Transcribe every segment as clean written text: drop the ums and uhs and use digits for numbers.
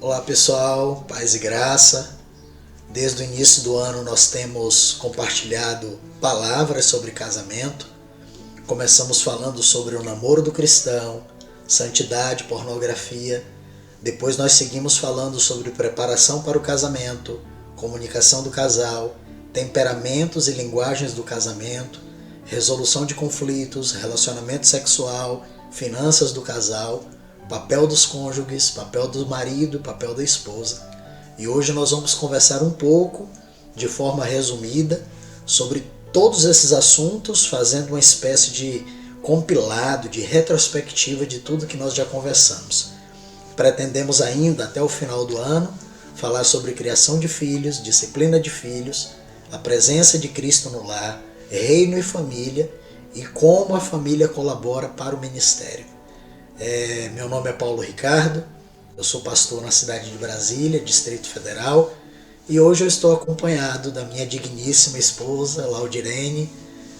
Olá pessoal, paz e graça. Desde o início do ano nós temos compartilhado palavras sobre casamento. Começamos falando sobre o namoro do cristão, santidade, pornografia. Depois nós seguimos falando sobre preparação para o casamento, comunicação do casal, temperamentos e linguagens do casamento, resolução de conflitos, relacionamento sexual, finanças do casal, papel dos cônjuges, papel do marido, papel da esposa. E hoje nós vamos conversar um pouco, de forma resumida, sobre todos esses assuntos, fazendo uma espécie de compilado, de retrospectiva de tudo que nós já conversamos. Pretendemos ainda, até o final do ano, falar sobre criação de filhos, disciplina de filhos, a presença de Cristo no lar, reino e família e como a família colabora para o ministério. Meu nome é Paulo Ricardo, eu sou pastor na cidade de Brasília, Distrito Federal, e hoje eu estou acompanhado da minha digníssima esposa, Laudirene,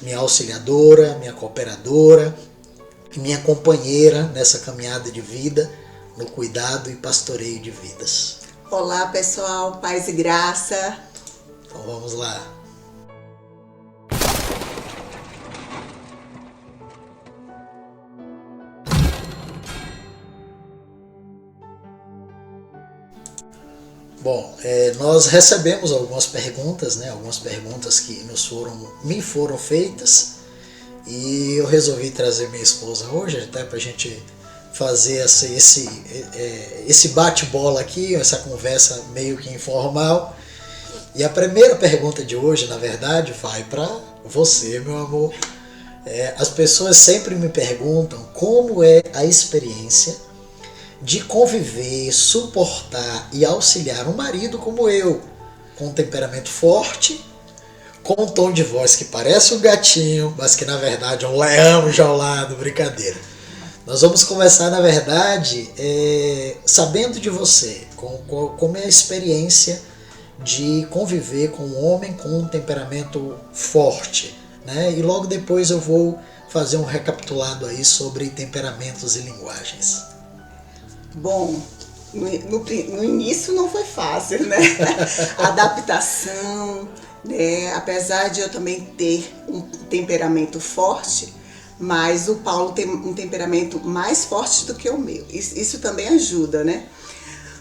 minha auxiliadora, minha cooperadora, minha companheira nessa caminhada de vida, no cuidado e pastoreio de vidas. Olá pessoal, paz e graça. Então vamos lá. Bom, nós recebemos algumas perguntas, algumas perguntas que me foram feitas, e eu resolvi trazer minha esposa hoje, até para a gente fazer esse bate-bola aqui, essa conversa meio que informal. E a primeira pergunta de hoje, na verdade, vai para você, meu amor. As pessoas sempre me perguntam como é a experiência de conviver, suportar e auxiliar um marido como eu, com um temperamento forte, com um tom de voz que parece um gatinho, mas que na verdade é um leão enjaulado, brincadeira. Nós vamos começar, na verdade, sabendo de você, como é a experiência de conviver com um homem com um temperamento forte, né? E logo depois eu vou fazer um recapitulado aí sobre temperamentos e linguagens. Bom, no início não foi fácil, né? Adaptação, né? Apesar de eu também ter um temperamento forte, mas o Paulo tem um temperamento mais forte do que o meu. Isso também ajuda, né?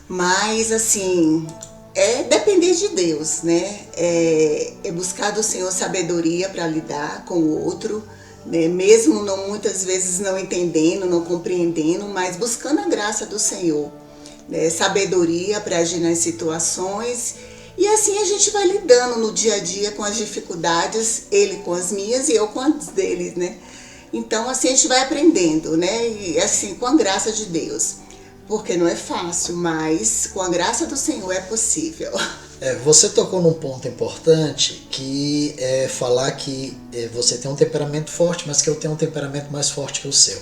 Mas, assim, é depender de Deus, né? É buscar do Senhor sabedoria para lidar com o outro, né? Mesmo muitas vezes não entendendo, não compreendendo, mas buscando a graça do Senhor, né? Sabedoria para agir nas situações, e assim a gente vai lidando no dia a dia com as dificuldades, ele com as minhas e eu com as dele, né? Então assim a gente vai aprendendo, né? E assim, com a graça de Deus, porque não é fácil, mas com a graça do Senhor é possível. Você tocou num ponto importante, que é falar que você tem um temperamento forte, mas que eu tenho um temperamento mais forte que o seu.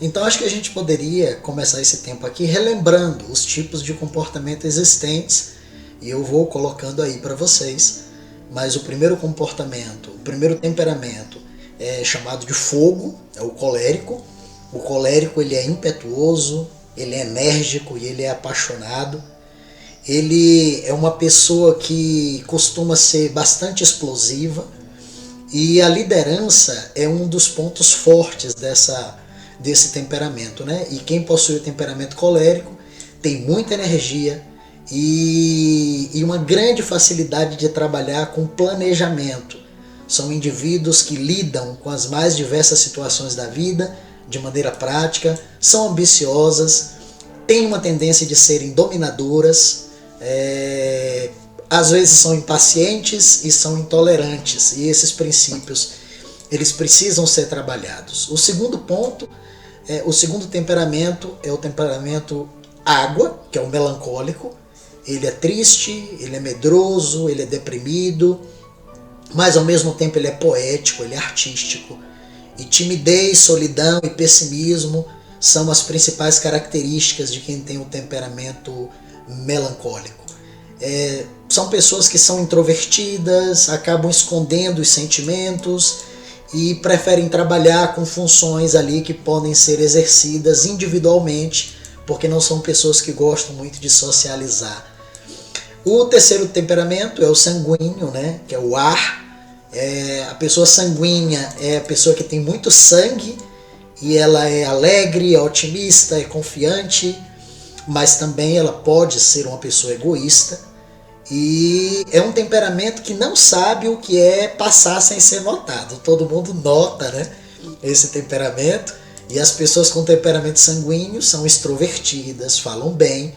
Então acho que a gente poderia começar esse tempo aqui relembrando os tipos de comportamento existentes, e eu vou colocando aí para vocês. Mas o primeiro comportamento, o primeiro temperamento é chamado de fogo, é o colérico. O colérico, ele é impetuoso, ele é enérgico e ele é apaixonado. Ele é uma pessoa que costuma ser bastante explosiva, e a liderança é um dos pontos fortes desse temperamento, né? E quem possui o temperamento colérico tem muita energia e uma grande facilidade de trabalhar com planejamento. São indivíduos que lidam com as mais diversas situações da vida de maneira prática, são ambiciosas, têm uma tendência de serem dominadoras, às vezes são impacientes e são intolerantes, e esses princípios eles precisam ser trabalhados. O segundo ponto, o segundo temperamento é o temperamento água, que é o melancólico. Ele é triste, ele é medroso, ele é deprimido, mas ao mesmo tempo ele é poético, ele é artístico. E timidez, solidão e pessimismo são as principais características de quem tem o temperamento melancólico. São pessoas que são introvertidas, acabam escondendo os sentimentos e preferem trabalhar com funções ali que podem ser exercidas individualmente porque não são pessoas que gostam muito de socializar. O terceiro temperamento é o sanguíneo, né? Que é o ar. A pessoa sanguínea é a pessoa que tem muito sangue e ela é alegre, é otimista, é confiante, mas também ela pode ser uma pessoa egoísta. E é um temperamento que não sabe o que é passar sem ser notado. Todo mundo nota, né, esse temperamento. E as pessoas com temperamento sanguíneo são extrovertidas, falam bem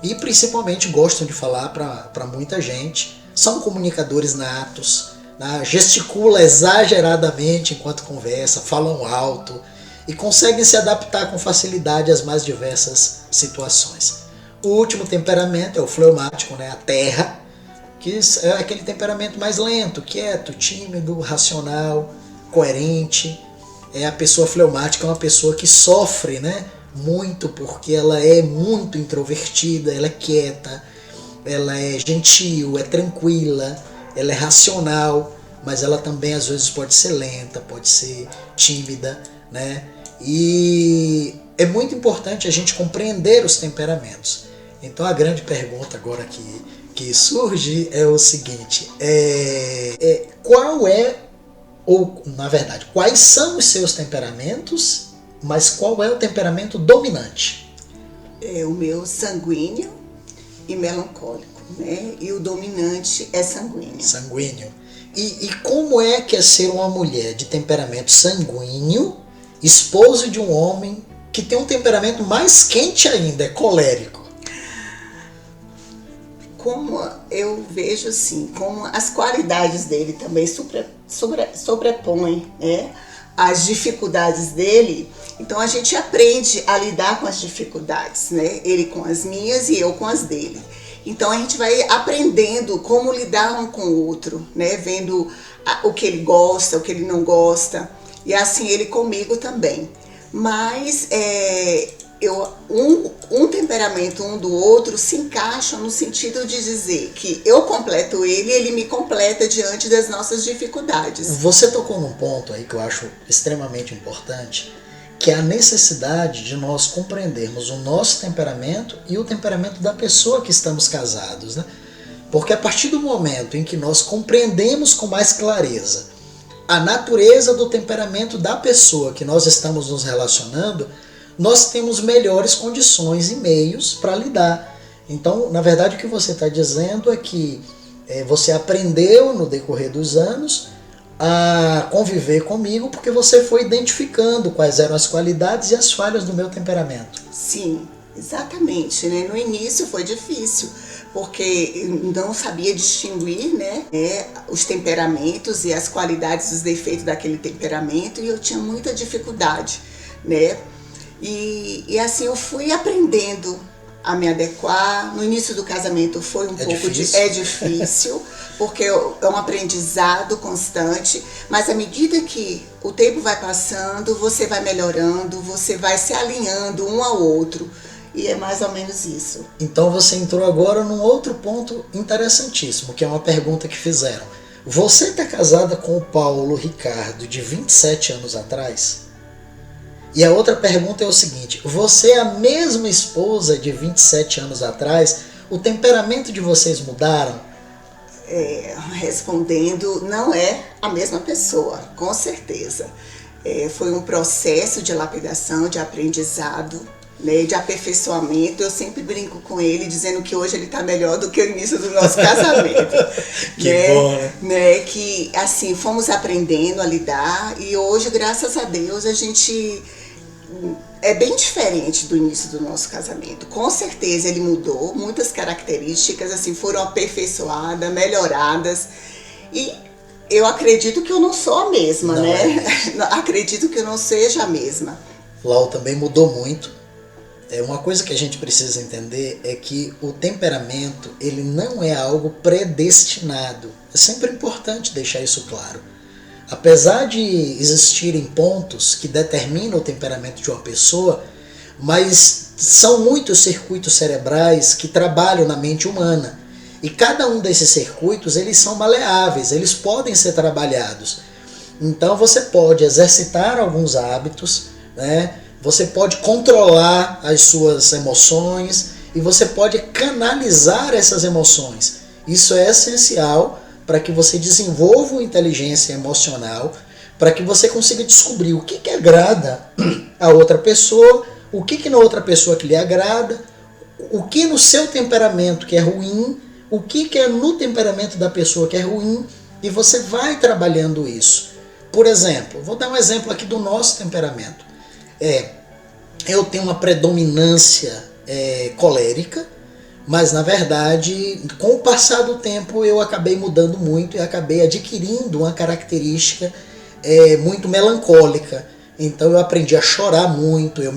e principalmente gostam de falar para muita gente. São comunicadores natos, né, gesticula exageradamente enquanto conversa, falam alto e conseguem se adaptar com facilidade às mais diversas situações. O último temperamento é o fleumático, né? A terra, que é aquele temperamento mais lento, quieto, tímido, racional, coerente. A pessoa fleumática é uma pessoa que sofre, né, muito porque ela é muito introvertida, ela é quieta, ela é gentil, é tranquila, ela é racional, mas ela também às vezes pode ser lenta, pode ser tímida, né? E é muito importante a gente compreender os temperamentos. Então a grande pergunta agora que surge é o seguinte, quais são os seus temperamentos, mas qual é o temperamento dominante? O meu sanguíneo e melancólico, né? E o dominante é sanguíneo. Sanguíneo. E como é que é ser uma mulher de temperamento sanguíneo, esposa de um homem que tem um temperamento mais quente ainda, é colérico? Como eu vejo assim, como as qualidades dele também sobrepõem, né, as dificuldades dele, então a gente aprende a lidar com as dificuldades, né? Ele com as minhas e eu com as dele. Então a gente vai aprendendo como lidar um com o outro, né? Vendo o que ele gosta, o que ele não gosta, e assim ele comigo também. Mas um temperamento um do outro se encaixam no sentido de dizer que eu completo ele e ele me completa diante das nossas dificuldades. Você tocou num ponto aí que eu acho extremamente importante, que é a necessidade de nós compreendermos o nosso temperamento e o temperamento da pessoa que estamos casados, né? Porque a partir do momento em que nós compreendemos com mais clareza a natureza do temperamento da pessoa que nós estamos nos relacionando, nós temos melhores condições e meios para lidar. Então, na verdade, o que você está dizendo é que você aprendeu no decorrer dos anos a conviver comigo porque você foi identificando quais eram as qualidades e as falhas do meu temperamento. Sim, exatamente, né? No início foi difícil, porque eu não sabia distinguir, né, os temperamentos e as qualidades, os defeitos daquele temperamento, e eu tinha muita dificuldade, né? E assim eu fui aprendendo a me adequar. No início do casamento foi difícil, porque é um aprendizado constante, mas à medida que o tempo vai passando, você vai melhorando, você vai se alinhando um ao outro, e é mais ou menos isso. Então você entrou agora num outro ponto interessantíssimo, que é uma pergunta que fizeram. Você está casada com o Paulo Ricardo de 27 anos atrás? E a outra pergunta é o seguinte, você é a mesma esposa de 27 anos atrás? O temperamento de vocês mudaram? Respondendo, não é a mesma pessoa, com certeza. Foi um processo de lapidação, de aprendizado, né, de aperfeiçoamento. Eu sempre brinco com ele, dizendo que hoje ele está melhor do que o início do nosso casamento. Que bom, né? Que assim, fomos aprendendo a lidar, e hoje, graças a Deus, a gente é bem diferente do início do nosso casamento. Com certeza ele mudou, muitas características assim foram aperfeiçoadas, melhoradas, e eu acredito que eu não sou a mesma, não, né? Acredito que eu não seja a mesma. Lau também mudou muito. Uma coisa que a gente precisa entender é que o temperamento, ele não é algo predestinado. É sempre importante deixar isso claro. Apesar de existirem pontos que determinam o temperamento de uma pessoa, mas são muitos circuitos cerebrais que trabalham na mente humana. E cada um desses circuitos, eles são maleáveis, eles podem ser trabalhados. Então você pode exercitar alguns hábitos, né? você pode controlar as suas emoções e você pode canalizar essas emoções. Isso é essencial para que você desenvolva uma inteligência emocional, para que você consiga descobrir o que agrada a outra pessoa, o que na outra pessoa que lhe agrada, o que no seu temperamento que é ruim, o que é no temperamento da pessoa que é ruim, e você vai trabalhando isso. Por exemplo, vou dar um exemplo aqui do nosso temperamento. Eu tenho uma predominância colérica, mas na verdade, com o passar do tempo, eu acabei mudando muito e acabei adquirindo uma característica muito melancólica. Então eu aprendi a chorar muito, eu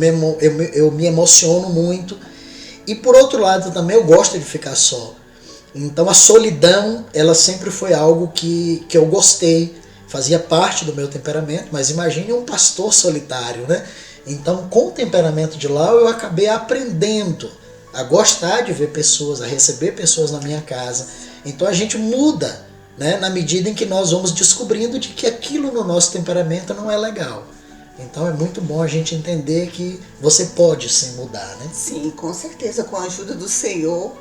me emociono muito. E por outro lado também eu gosto de ficar só. Então a solidão, ela sempre foi algo que eu gostei, fazia parte do meu temperamento, mas imagine um pastor solitário, né? Então com o temperamento de Lau eu acabei aprendendo a gostar de ver pessoas, a receber pessoas na minha casa. Então a gente muda, né, na medida em que nós vamos descobrindo de que aquilo no nosso temperamento não é legal. Então é muito bom a gente entender que você pode sim mudar, né? Sim, com certeza, com a ajuda do Senhor,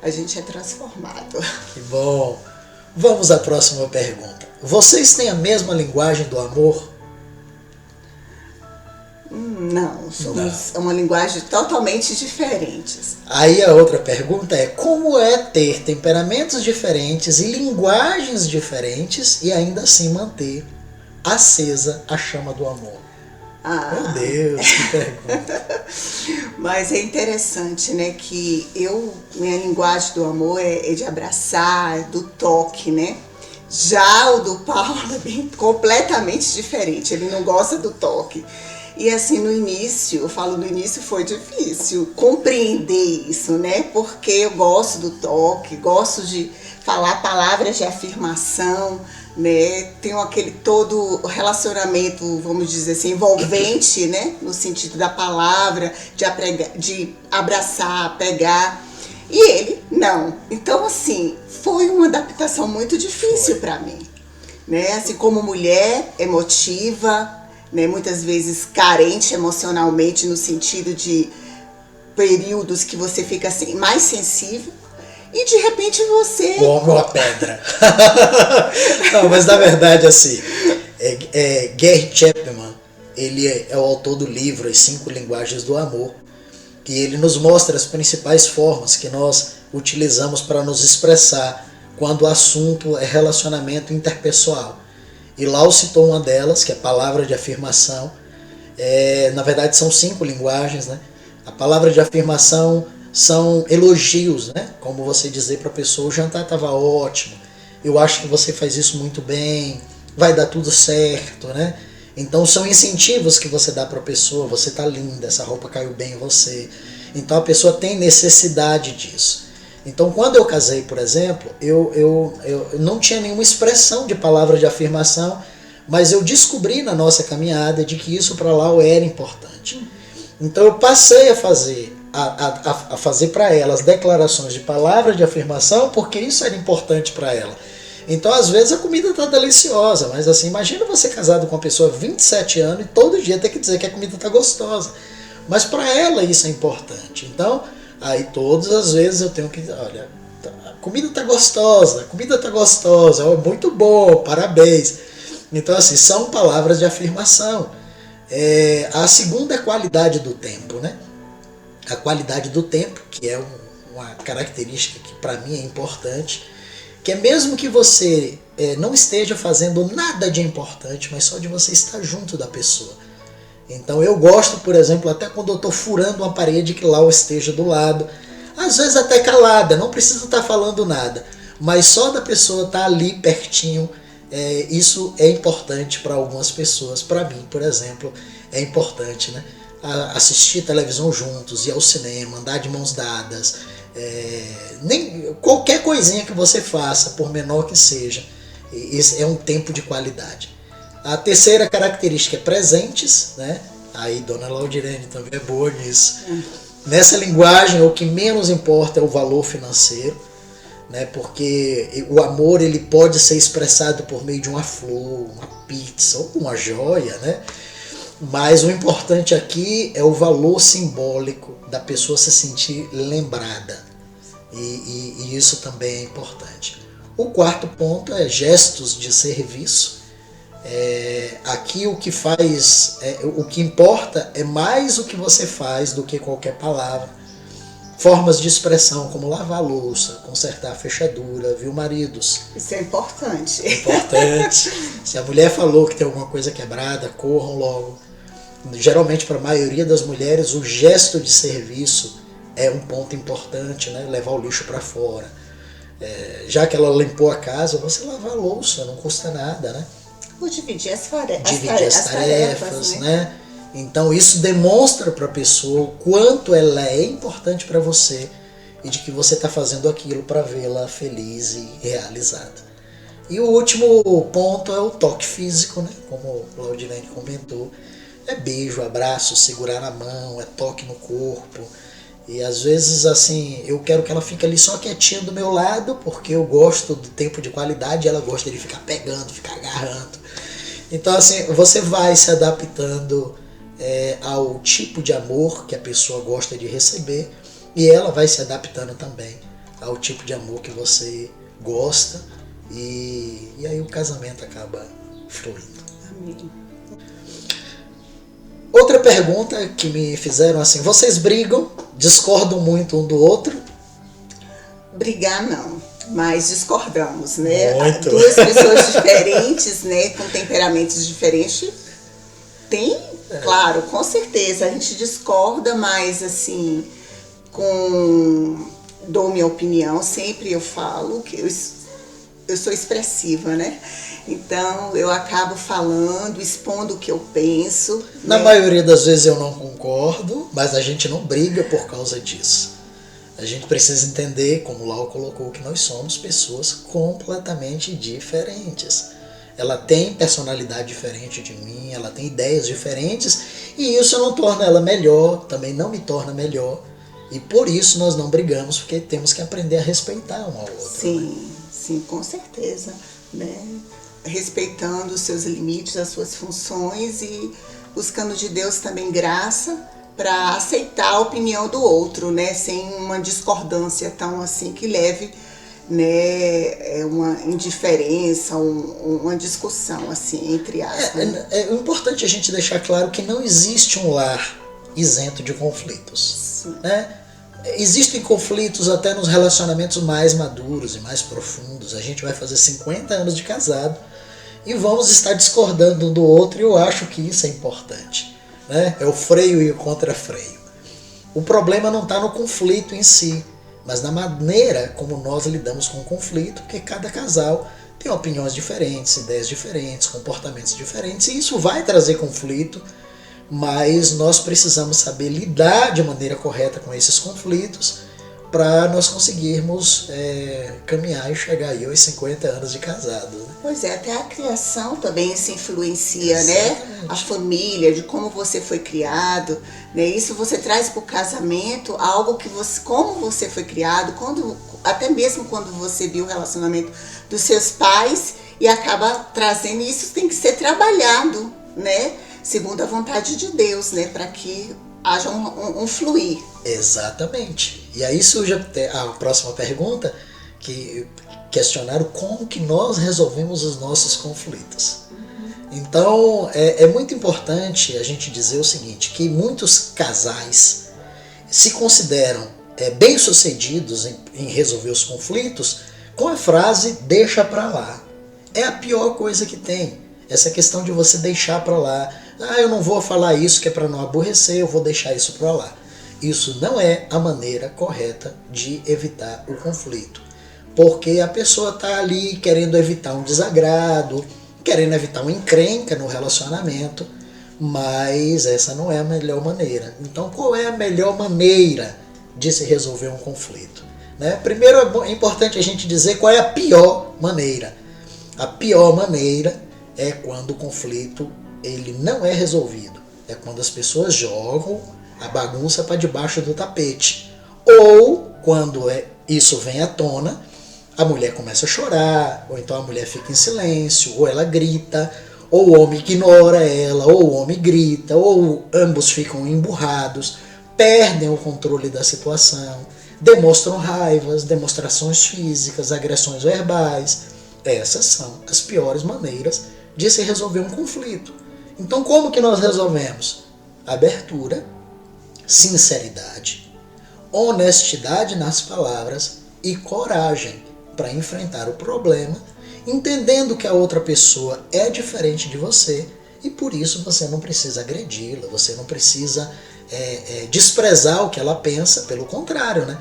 a gente é transformado. Que bom! Vamos à próxima pergunta. Vocês têm a mesma linguagem do amor? Não, somos uma linguagem totalmente diferentes. Aí a outra pergunta é: como é ter temperamentos diferentes e linguagens diferentes e ainda assim manter acesa a chama do amor? Meu Deus, que pergunta. Mas é interessante, né, que minha linguagem do amor é de abraçar, é do toque, né? Já o do Paulo é bem completamente diferente, ele não gosta do toque. E assim, no início, eu falo no início, foi difícil compreender isso, né? Porque eu gosto do toque, gosto de falar palavras de afirmação, né? Tenho aquele todo relacionamento, vamos dizer assim, envolvente, né? No sentido da palavra, de abraçar, pegar. E ele, não. Então, assim, foi uma adaptação muito difícil para mim, né? Assim, como mulher emotiva, né, muitas vezes carente emocionalmente, no sentido de períodos que você fica assim, mais sensível e de repente você... Como uma pedra. Não, mas na verdade assim, Gary Chapman, ele é o autor do livro As 5 Linguagens do Amor, e ele nos mostra as principais formas que nós utilizamos para nos expressar quando o assunto é relacionamento interpessoal. E Lau citou uma delas, que é a palavra de afirmação. Na verdade são 5 linguagens, né? A palavra de afirmação são elogios, né? Como você dizer para a pessoa: o jantar estava ótimo, eu acho que você faz isso muito bem, vai dar tudo certo, né? Então são incentivos que você dá para a pessoa: você está linda, essa roupa caiu bem em você. Então a pessoa tem necessidade disso. Então, quando eu casei, por exemplo, eu não tinha nenhuma expressão de palavra de afirmação, mas eu descobri na nossa caminhada de que isso para Lau era importante. Então, eu passei a fazer para ela as declarações de palavra de afirmação, porque isso era importante para ela. Então, às vezes, a comida está deliciosa, mas assim, imagina você casado com uma pessoa há 27 anos e todo dia ter que dizer que a comida está gostosa. Mas para ela isso é importante. Então, aí todas as vezes eu tenho que, olha, a comida tá gostosa, muito bom, parabéns. Então assim, são palavras de afirmação. A segunda é a qualidade do tempo, né? A qualidade do tempo, que é uma característica que para mim é importante, que é mesmo que você não esteja fazendo nada de importante, mas só de você estar junto da pessoa. Então eu gosto, por exemplo, até quando eu estou furando uma parede, que Lau esteja do lado, às vezes até calada, não precisa estar falando nada, mas só da pessoa estar ali pertinho, isso é importante para algumas pessoas. Para mim, por exemplo, é importante, né? Assistir televisão juntos, ir ao cinema, andar de mãos dadas, qualquer coisinha que você faça, por menor que seja, esse é um tempo de qualidade. A terceira característica é presentes, né? Aí Dona Laudirene também é boa nisso. Nessa linguagem, o que menos importa é o valor financeiro, né? Porque o amor ele pode ser expressado por meio de uma flor, uma pizza ou uma joia, né? Mas o importante aqui é o valor simbólico da pessoa se sentir lembrada. E isso também é importante. O quarto ponto é gestos de serviço. Aqui o que faz, o que importa é mais o que você faz do que qualquer palavra. Formas de expressão como lavar a louça, consertar a fechadura, viu, maridos? Isso é importante. É importante. Se a mulher falou que tem alguma coisa quebrada, corram logo. Geralmente, para a maioria das mulheres, o gesto de serviço é um ponto importante, né? Levar o lixo para fora. Já que ela limpou a casa, você lavar a louça, não custa nada, né? Ou dividir as tarefas. Dividir as tarefas, né? Então isso demonstra para a pessoa o quanto ela é importante para você e de que você está fazendo aquilo para vê-la feliz e realizada. E o último ponto é o toque físico, né? Como o Claudilene comentou. É beijo, abraço, segurar na mão, é toque no corpo. E às vezes assim, eu quero que ela fique ali só quietinha do meu lado, porque eu gosto do tempo de qualidade e ela gosta de ficar pegando, ficar agarrando. Então assim, você vai se adaptando ao tipo de amor que a pessoa gosta de receber e ela vai se adaptando também ao tipo de amor que você gosta e aí o casamento acaba fluindo. Amém. Outra pergunta que me fizeram assim, vocês brigam, discordam muito um do outro? Brigar não, mas discordamos, né? Muito. Duas pessoas diferentes, né, com temperamentos diferentes, tem, claro, com certeza, a gente discorda, mas assim, dou minha opinião, sempre eu falo que eu sou expressiva, né? Então eu acabo falando, expondo o que eu penso. Na né? maioria das vezes eu não concordo, mas a gente não briga por causa disso. A gente precisa entender, como o Lau colocou, que nós somos pessoas completamente diferentes. Ela tem personalidade diferente de mim, ela tem ideias diferentes, e isso não torna ela melhor, também não me torna melhor. E por isso nós não brigamos, porque temos que aprender a respeitar um ao outro. Sim, né? sim, com certeza. Né? Respeitando os seus limites, as suas funções e buscando de Deus também graça para aceitar a opinião do outro, né? Sem uma discordância tão assim que leve, né, uma indiferença, uma discussão assim entre aspas. É importante a gente deixar claro que não existe um lar isento de conflitos. Né? Existem conflitos até nos relacionamentos mais maduros e mais profundos. A gente vai fazer 50 anos de casado e vamos estar discordando um do outro, e eu acho que isso é importante. Né? É o freio e o contrafreio. O problema não está no conflito em si, mas na maneira como nós lidamos com o conflito, porque cada casal tem opiniões diferentes, ideias diferentes, comportamentos diferentes, e isso vai trazer conflito, mas nós precisamos saber lidar de maneira correta com esses conflitos para nós conseguirmos caminhar e chegar aí aos 50 anos de casado. Né? Pois é, até a criação também se influencia, Exatamente. né? A família, de como você foi criado, né? Isso você traz para o casamento algo que você, como você foi criado, até mesmo quando você viu o relacionamento dos seus pais e acaba trazendo, isso tem que ser trabalhado, né? Segundo a vontade de Deus, né? Para que haja um fluir. Exatamente. E aí surge a próxima pergunta, que questionaram como que nós resolvemos os nossos conflitos. Então, é muito importante a gente dizer o seguinte, que muitos casais se consideram bem-sucedidos em resolver os conflitos com a frase deixa pra lá. É a pior coisa que tem, essa questão de você deixar pra lá. Eu não vou falar isso que é para não aborrecer, eu vou deixar isso pra lá. Isso não é a maneira correta de evitar o conflito. Porque a pessoa está ali querendo evitar um desagrado, querendo evitar uma encrenca no relacionamento, mas essa não é a melhor maneira. Então, qual é a melhor maneira de se resolver um conflito? Né? Primeiro é importante a gente dizer qual é a pior maneira. A pior maneira é quando o conflito ele não é resolvido. É quando as pessoas jogam a bagunça para debaixo do tapete. Ou quando isso vem à tona, a mulher começa a chorar, ou então a mulher fica em silêncio, ou ela grita, ou o homem ignora ela, ou o homem grita, ou ambos ficam emburrados, perdem o controle da situação, demonstram raivas, demonstrações físicas, agressões verbais. Essas são as piores maneiras de se resolver um conflito. Então, como que nós resolvemos? Abertura, sinceridade, honestidade nas palavras e coragem para enfrentar o problema, entendendo que a outra pessoa é diferente de você e por isso você não precisa agredi-la, você não precisa desprezar o que ela pensa, pelo contrário, né?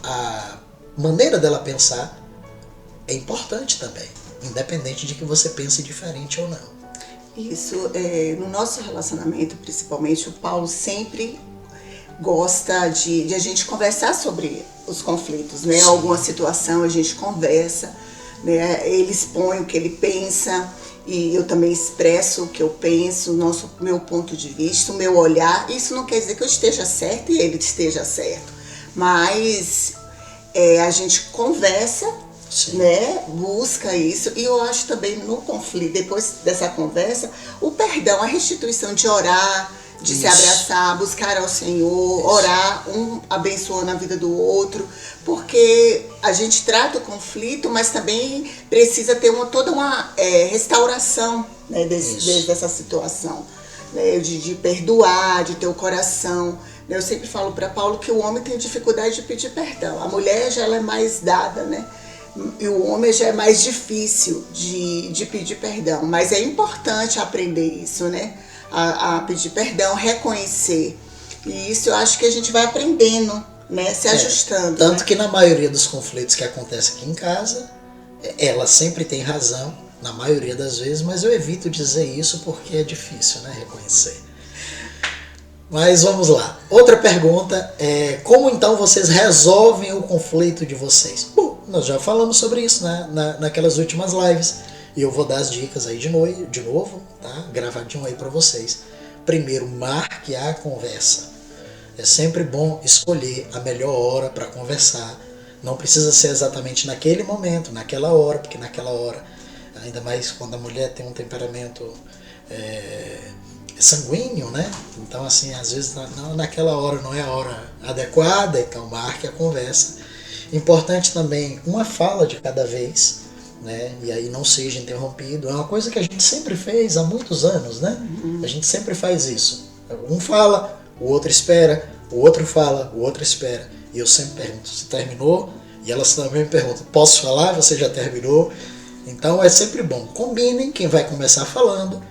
A maneira dela pensar é importante também, independente de que você pense diferente ou não. Isso, no nosso relacionamento, principalmente, o Paulo sempre gosta de a gente conversar sobre os conflitos, né? Sim. Alguma situação a gente conversa, né? Ele expõe o que ele pensa e eu também expresso o que eu penso, meu ponto de vista, o meu olhar. Isso não quer dizer que eu esteja certa e ele esteja certo, mas a gente conversa. Sim. Né? Busca isso, e eu acho também no conflito, depois dessa conversa, o perdão, a restituição de orar, de se abraçar, buscar ao Senhor, orar, um abençoando a vida do outro, porque a gente trata o conflito, mas também precisa ter toda uma restauração, né, dessa situação, né, de perdoar, de ter o coração. Eu sempre falo para Paulo que o homem tem dificuldade de pedir perdão, a mulher já ela é mais dada, né? E o homem já é mais difícil de pedir perdão, mas é importante aprender isso, né? A pedir perdão, reconhecer. E isso eu acho que a gente vai aprendendo, né? Se ajustando. Tanto né? que na maioria dos conflitos que acontecem aqui em casa, ela sempre tem razão, na maioria das vezes, mas eu evito dizer isso porque é difícil, né? Reconhecer. Mas vamos lá. Outra pergunta é: como então vocês resolvem o conflito de vocês? Bom, nós já falamos sobre isso, né? Naquelas últimas lives. E eu vou dar as dicas aí de novo, tá? Gravadinho aí para vocês. Primeiro, marque a conversa. É sempre bom escolher a melhor hora para conversar. Não precisa ser exatamente naquele momento, naquela hora, porque naquela hora, ainda mais quando a mulher tem um temperamento sanguíneo, né? Então, assim, às vezes naquela hora não é a hora adequada, então marque a conversa. Importante também uma fala de cada vez, né? E aí não seja interrompido. É uma coisa que a gente sempre fez há muitos anos, né? A gente sempre faz isso. Um fala, o outro espera, o outro fala, o outro espera. E eu sempre pergunto: você terminou? E elas também me perguntam: posso falar? Você já terminou? Então é sempre bom. Combinem quem vai começar falando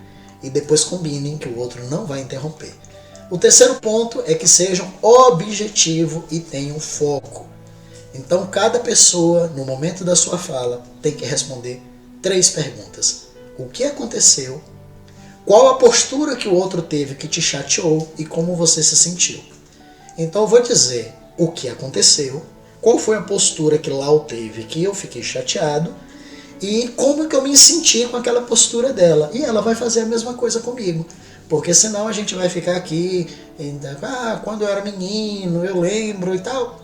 e depois combinem que o outro não vai interromper. O terceiro ponto é que sejam objetivos e tenham foco. Então cada pessoa, no momento da sua fala, tem que responder 3 perguntas. O que aconteceu? Qual a postura que o outro teve que te chateou e como você se sentiu? Então eu vou dizer o que aconteceu, qual foi a postura que Lau teve que eu fiquei chateado e como que eu me senti com aquela postura dela. E ela vai fazer a mesma coisa comigo. Porque senão a gente vai ficar aqui, quando eu era menino, eu lembro e tal.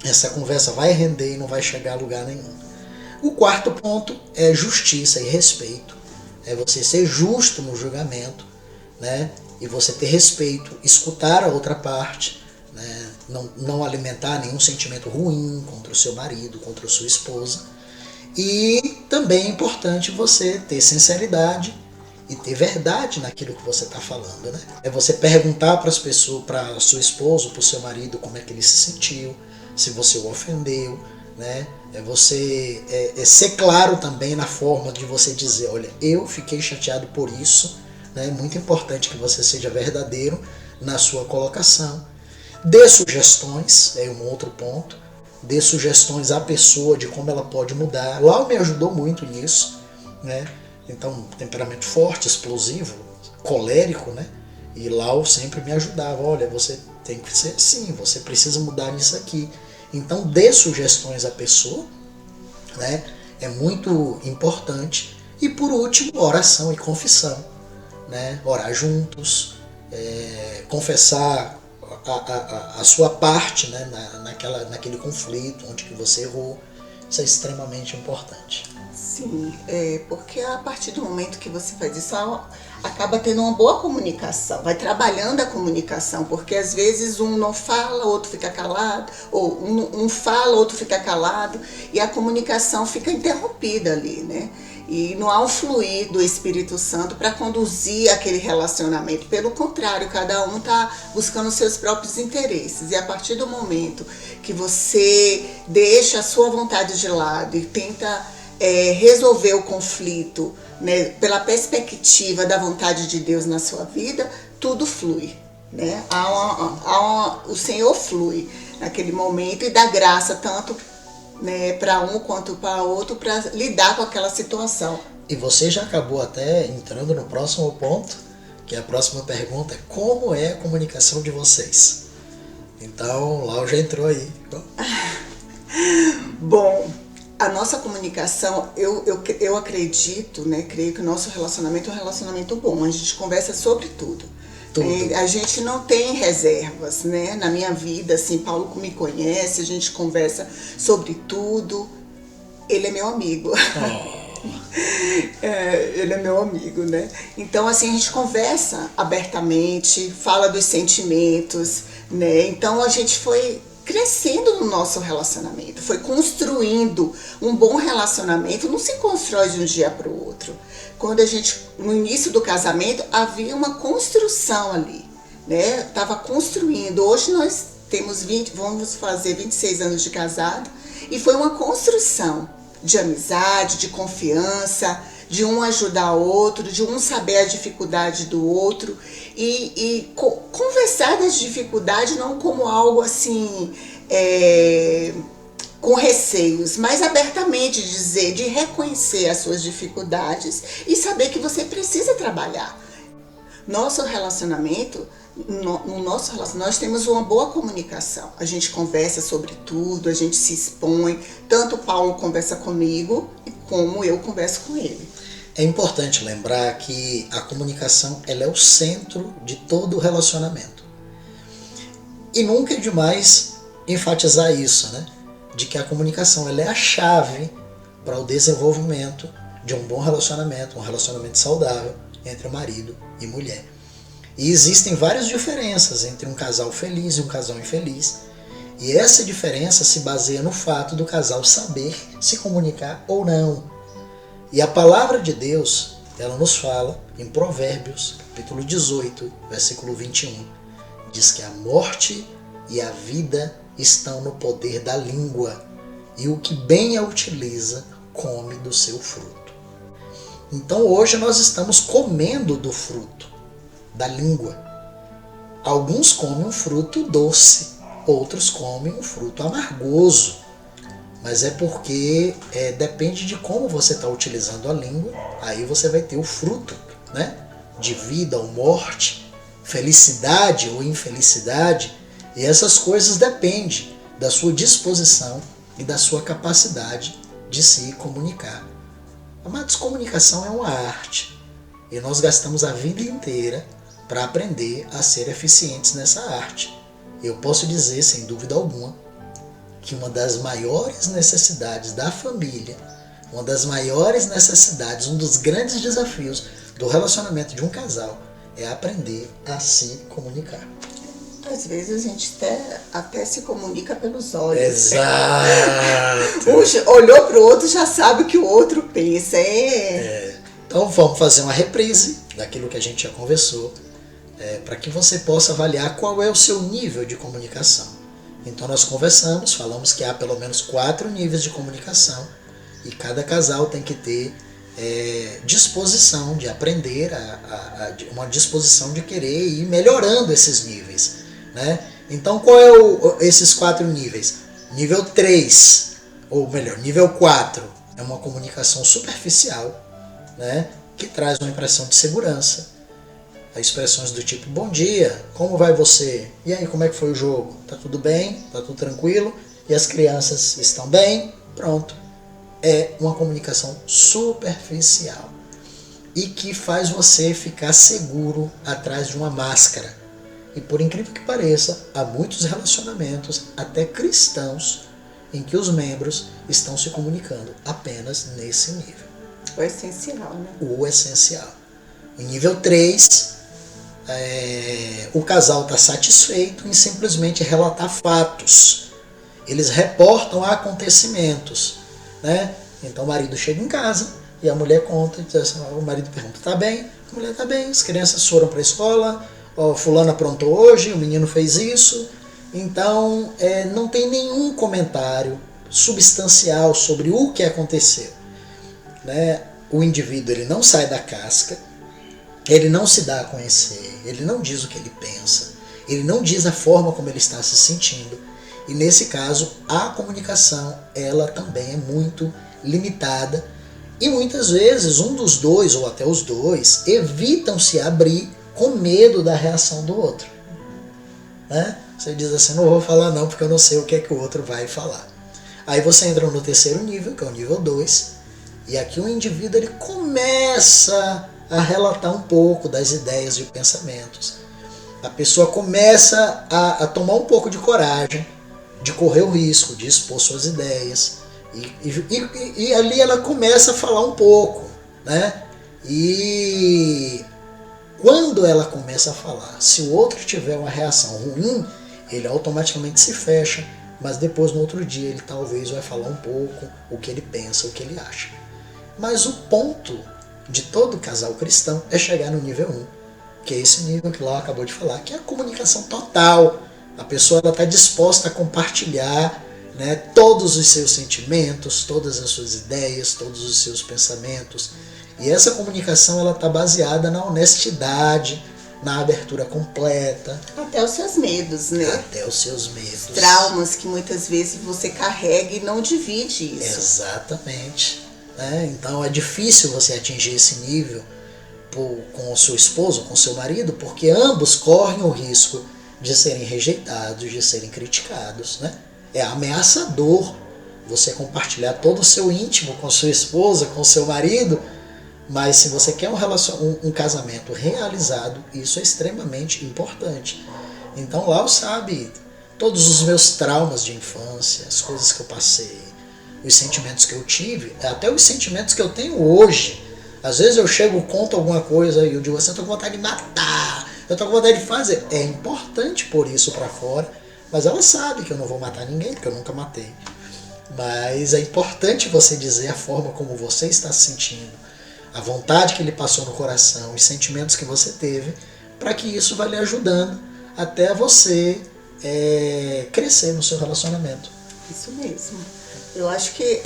Essa conversa vai render e não vai chegar a lugar nenhum. O quarto ponto é justiça e respeito. É você ser justo no julgamento, né? E você ter respeito, escutar a outra parte, né? Não alimentar nenhum sentimento ruim contra o seu marido, contra a sua esposa. E também é importante você ter sinceridade e ter verdade naquilo que você está falando, né? É você perguntar para as pessoas, para sua esposa, para o seu marido, como é que ele se sentiu, se você o ofendeu, né? É você ser claro também na forma de você dizer: olha, eu fiquei chateado por isso, né? É muito importante que você seja verdadeiro na sua colocação. Dê sugestões, é um outro ponto. Dê sugestões à pessoa de como ela pode mudar. Lau me ajudou muito nisso, né? Então, temperamento forte, explosivo, colérico, né? E Lau sempre me ajudava: olha, você tem que ser assim, você precisa mudar nisso aqui. Então dê sugestões à pessoa, né? É muito importante. E por último, oração e confissão, né? Orar juntos, confessar a sua parte, né? Naquele conflito onde que você errou. Isso é extremamente importante. Sim, porque a partir do momento que você faz isso, acaba tendo uma boa comunicação, vai trabalhando a comunicação, porque às vezes um não fala, outro fica calado, ou um fala, outro fica calado, e a comunicação fica interrompida ali, né? E não há um fluir do Espírito Santo para conduzir aquele relacionamento. Pelo contrário, cada um está buscando os seus próprios interesses. E a partir do momento que você deixa a sua vontade de lado e tenta resolver o conflito, né, pela perspectiva da vontade de Deus na sua vida, tudo flui, né? O Senhor flui naquele momento e dá graça tanto, né, para um quanto para outro para lidar com aquela situação. E você já acabou até entrando no próximo ponto, que é a próxima pergunta: como é a comunicação de vocês? Então, Lau já entrou aí. Bom, a nossa comunicação, eu acredito, né, creio que o nosso relacionamento é um relacionamento bom. A gente conversa sobre tudo. A gente não tem reservas, né? Na minha vida, assim, Paulo me conhece, a gente conversa sobre tudo. Ele é meu amigo. Ele é meu amigo, né? Então, assim, a gente conversa abertamente, fala dos sentimentos, né? Então, a gente foi crescendo no nosso relacionamento, foi construindo um bom relacionamento. Não se constrói de um dia para o outro. Quando a gente, no início do casamento, havia uma construção ali, né? Tava construindo. Hoje nós temos vamos fazer 26 anos de casado, e foi uma construção de amizade, de confiança, de um ajudar o outro, de um saber a dificuldade do outro e conversar das dificuldades não como algo assim com receios, mas abertamente dizer, de reconhecer as suas dificuldades e saber que você precisa trabalhar. Nosso relacionamento, nós temos uma boa comunicação. A gente conversa sobre tudo, a gente se expõe. Tanto o Paulo conversa comigo, como eu converso com ele. É importante lembrar que a comunicação, ela é o centro de todo o relacionamento. E nunca é demais enfatizar isso, né? De que a comunicação, ela é a chave para o desenvolvimento de um bom relacionamento, um relacionamento saudável entre marido e mulher. E existem várias diferenças entre um casal feliz e um casal infeliz. E essa diferença se baseia no fato do casal saber se comunicar ou não. E a palavra de Deus, ela nos fala em Provérbios, capítulo 18, versículo 21, diz que a morte e a vida estão no poder da língua, e o que bem a utiliza come do seu fruto. Então hoje nós estamos comendo do fruto da língua. Alguns comem um fruto doce, outros comem um fruto amargoso. Mas é porque depende de como você está utilizando a língua, aí você vai ter o fruto, né? De vida ou morte, felicidade ou infelicidade. E essas coisas dependem da sua disposição e da sua capacidade de se comunicar. Mas comunicação é uma arte. E nós gastamos a vida inteira para aprender a ser eficientes nessa arte. Eu posso dizer, sem dúvida alguma, que uma das maiores necessidades da família, uma das maiores necessidades, um dos grandes desafios do relacionamento de um casal é aprender a se comunicar. Às vezes a gente até se comunica pelos olhos. Exato! Um olhou para o outro, já sabe o que o outro pensa. Então vamos fazer uma reprise daquilo que a gente já conversou, para que você possa avaliar qual é o seu nível de comunicação. Então nós conversamos, falamos que há pelo menos 4 níveis de comunicação e cada casal tem que ter disposição de aprender, uma disposição de querer ir melhorando esses níveis, né? Então qual é esses 4 níveis? Nível 3, ou melhor, nível 4 é uma comunicação superficial, né? Que traz uma impressão de segurança. Expressões do tipo: bom dia, como vai você? E aí, como é que foi o jogo? Tá tudo bem? Tá tudo tranquilo? E as crianças estão bem? Pronto. É uma comunicação superficial e que faz você ficar seguro atrás de uma máscara. E por incrível que pareça, há muitos relacionamentos, até cristãos, em que os membros estão se comunicando apenas nesse nível. O essencial, né? O essencial. Em nível 3, o casal está satisfeito em simplesmente relatar fatos. Eles reportam acontecimentos, né? Então o marido chega em casa e a mulher conta, o marido pergunta, tá bem? A mulher tá bem, as crianças foram para a escola, o fulano aprontou hoje, o menino fez isso. Então não tem nenhum comentário substancial sobre o que aconteceu, né? O indivíduo ele não sai da casca, ele não se dá a conhecer, ele não diz o que ele pensa, ele não diz a forma como ele está se sentindo. E nesse caso, a comunicação ela também é muito limitada e muitas vezes um dos dois ou até os dois evitam se abrir com medo da reação do outro, né? Você diz assim, não vou falar não porque eu não sei o que é que o outro vai falar. Aí você entra no terceiro nível, que é o nível 2, e aqui o indivíduo ele começa a relatar um pouco das ideias e pensamentos. A pessoa começa a tomar um pouco de coragem, de correr o risco, de expor suas ideias. E ali ela começa a falar um pouco, né? E quando ela começa a falar, se o outro tiver uma reação ruim, ele automaticamente se fecha, mas depois no outro dia ele talvez vai falar um pouco o que ele pensa, o que ele acha. Mas o ponto de todo casal cristão é chegar no nível 1, que é esse nível que Lau acabou de falar, que é a comunicação total. A pessoa está disposta a compartilhar, né, todos os seus sentimentos, todas as suas ideias, todos os seus pensamentos. E essa comunicação está baseada na honestidade, na abertura completa. Até os seus medos, né? Até os seus medos. Traumas que muitas vezes você carrega e não divide isso. Exatamente. Então é difícil você atingir esse nível com o seu esposo, com o seu marido, porque ambos correm o risco de serem rejeitados, de serem criticados, né? É ameaçador você compartilhar todo o seu íntimo com sua esposa, com seu marido, mas se você quer um casamento realizado, isso é extremamente importante. Então Lau sabe todos os meus traumas de infância, as coisas que eu passei, os sentimentos que eu tive, até os sentimentos que eu tenho hoje. Às vezes eu chego, conto alguma coisa e eu digo assim, eu tô com vontade de matar, eu tô com vontade de fazer. É importante pôr isso pra fora, mas ela sabe que eu não vou matar ninguém, porque eu nunca matei. Mas é importante você dizer a forma como você está se sentindo, a vontade que ele passou no coração, os sentimentos que você teve, para que isso vá lhe ajudando até você crescer no seu relacionamento. Isso mesmo. Eu acho que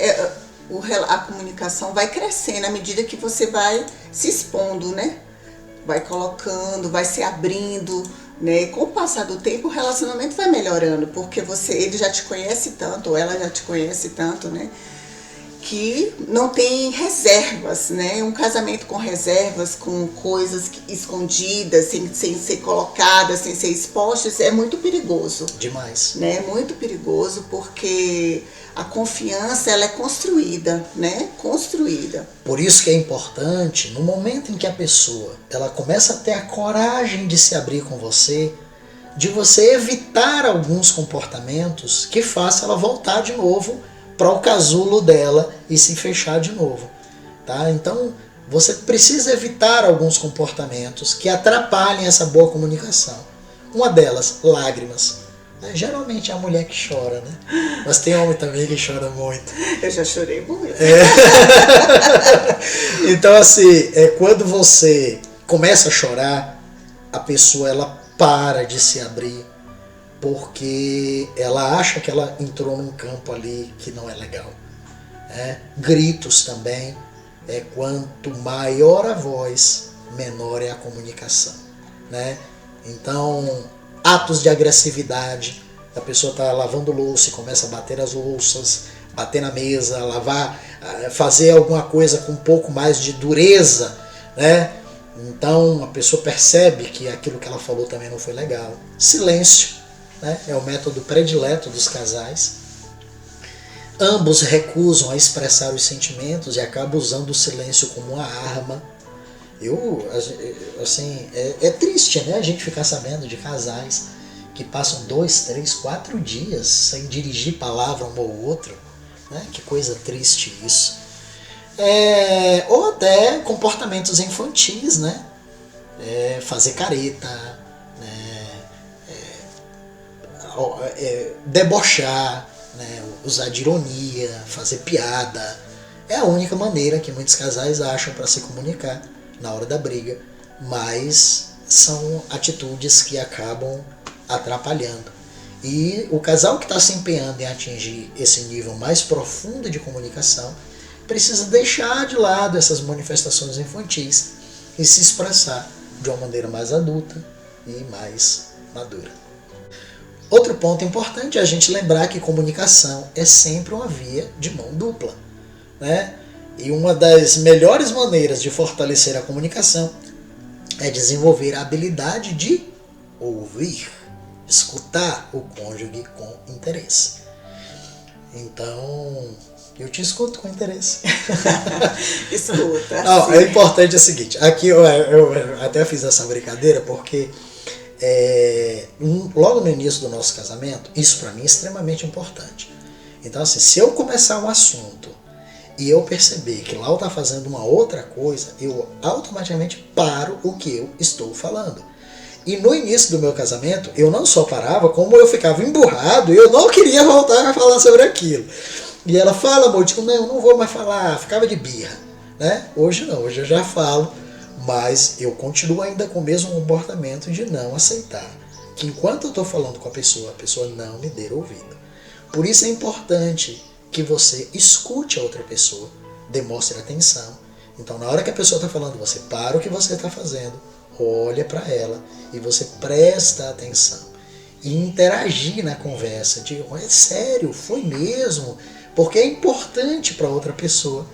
a comunicação vai crescendo à medida que você vai se expondo, né? Vai colocando, vai se abrindo, né? Com o passar do tempo, o relacionamento vai melhorando, porque ele já te conhece tanto, ou ela já te conhece tanto, né? Que não tem reservas, né? Um casamento com reservas, com coisas escondidas, sem ser colocadas, sem ser expostas, é muito perigoso. Demais. Né? Muito perigoso, porque a confiança ela é construída, né? Construída. Por isso que é importante, no momento em que a pessoa ela começa a ter a coragem de se abrir com você, de você evitar alguns comportamentos que façam ela voltar de novo para o casulo dela e se fechar de novo, tá? Então você precisa evitar alguns comportamentos que atrapalhem essa boa comunicação. Uma delas, lágrimas. Geralmente é a mulher que chora, né? Mas tem homem também que chora muito. Eu já chorei muito. Então assim, quando você começa a chorar, a pessoa ela para de se abrir, porque ela acha que ela entrou num campo ali que não é legal. Gritos também. Quanto maior a voz, menor é a comunicação, né? Então, atos de agressividade. A pessoa está lavando louça e começa a bater as louças, bater na mesa, lavar, fazer alguma coisa com um pouco mais de dureza, né? Então a pessoa percebe que aquilo que ela falou também não foi legal. Silêncio, né? É o método predileto dos casais. Ambos recusam a expressar os sentimentos e acabam usando o silêncio como uma arma. É triste, né? A gente ficar sabendo de casais que passam 2, 3, 4 dias sem dirigir palavra um ao outro, né? Que coisa triste isso. Ou até comportamentos infantis, né? Fazer careta, né? Debochar, né? Usar de ironia, fazer piada. É a única maneira que muitos casais acham para se comunicar na hora da briga, mas são atitudes que acabam atrapalhando. E o casal que está se empenhando em atingir esse nível mais profundo de comunicação precisa deixar de lado essas manifestações infantis e se expressar de uma maneira mais adulta e mais madura. Outro ponto importante é a gente lembrar que comunicação é sempre uma via de mão dupla, né? E uma das melhores maneiras de fortalecer a comunicação é desenvolver a habilidade de ouvir, escutar o cônjuge com interesse. Então, eu te escuto com interesse. Escuta. Não, é importante o seguinte, aqui eu até fiz essa brincadeira porque logo no início do nosso casamento, isso para mim é extremamente importante. Então assim, se eu começar um assunto e eu perceber que Lau está fazendo uma outra coisa, eu automaticamente paro o que eu estou falando. E no início do meu casamento, eu não só parava, como eu ficava emburrado e eu não queria voltar a falar sobre aquilo. E ela fala, amor, eu digo, não, eu não vou mais falar, ficava de birra, né? Hoje não, hoje eu já falo, mas eu continuo ainda com o mesmo comportamento de não aceitar que enquanto eu estou falando com a pessoa não me dê ouvido. Por isso é importante que você escute a outra pessoa, demonstre atenção. Então, na hora que a pessoa está falando, você para o que você está fazendo, olha para ela e você presta atenção. E interagir na conversa, diga, é sério, foi mesmo? Porque é importante para outra pessoa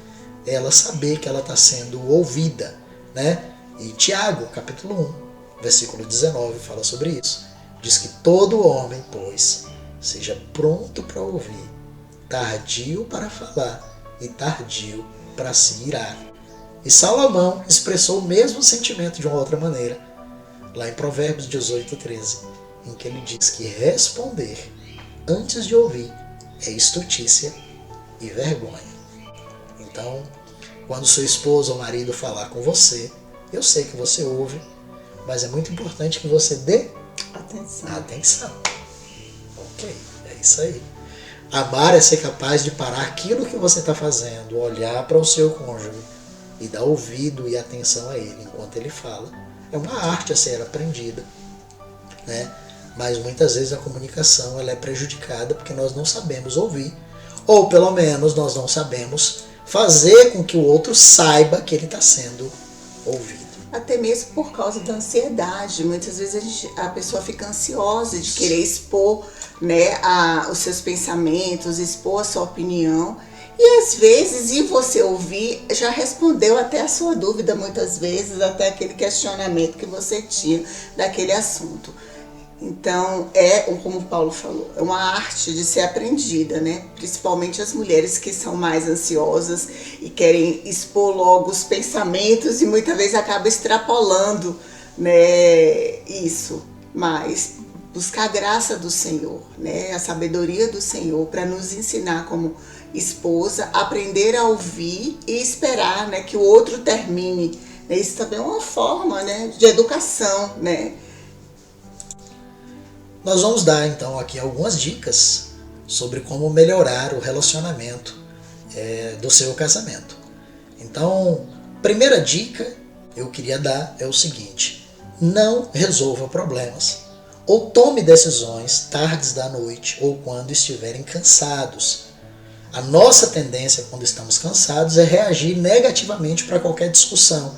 ela saber que ela está sendo ouvida, né? E Tiago, capítulo 1, versículo 19, fala sobre isso. Diz que todo homem, pois, seja pronto para ouvir, tardio para falar e tardio para se irar. E Salomão expressou o mesmo sentimento de uma outra maneira, lá em Provérbios 18:13, em que ele diz que responder antes de ouvir é estultícia e vergonha. Então, quando sua esposa ou marido falar com você, eu sei que você ouve, mas é muito importante que você dê atenção. Ok, é isso aí. Amar é ser capaz de parar aquilo que você está fazendo, olhar para o seu cônjuge e dar ouvido e atenção a ele enquanto ele fala. É uma arte a ser aprendida, né? Mas muitas vezes a comunicação ela é prejudicada porque nós não sabemos ouvir, ou pelo menos nós não sabemos fazer com que o outro saiba que ele está sendo ouvido. Até mesmo por causa da ansiedade. Muitas vezes a pessoa fica ansiosa de querer expor, né, os seus pensamentos, expor a sua opinião. E às vezes, e você ouvir, já respondeu até a sua dúvida, muitas vezes, até aquele questionamento que você tinha daquele assunto. Então, como o Paulo falou, é uma arte de ser aprendida, né? Principalmente as mulheres que são mais ansiosas e querem expor logo os pensamentos e muitas vezes acabam extrapolando, né, isso. Mas buscar a graça do Senhor, né? A sabedoria do Senhor para nos ensinar como esposa, aprender a ouvir e esperar, né, que o outro termine. Isso também é uma forma, né, de educação, né? Nós vamos dar então aqui algumas dicas sobre como melhorar o relacionamento do seu casamento. Então, primeira dica eu queria dar é o seguinte: não resolva problemas ou tome decisões tardes da noite ou quando estiverem cansados. A nossa tendência quando estamos cansados é reagir negativamente para qualquer discussão.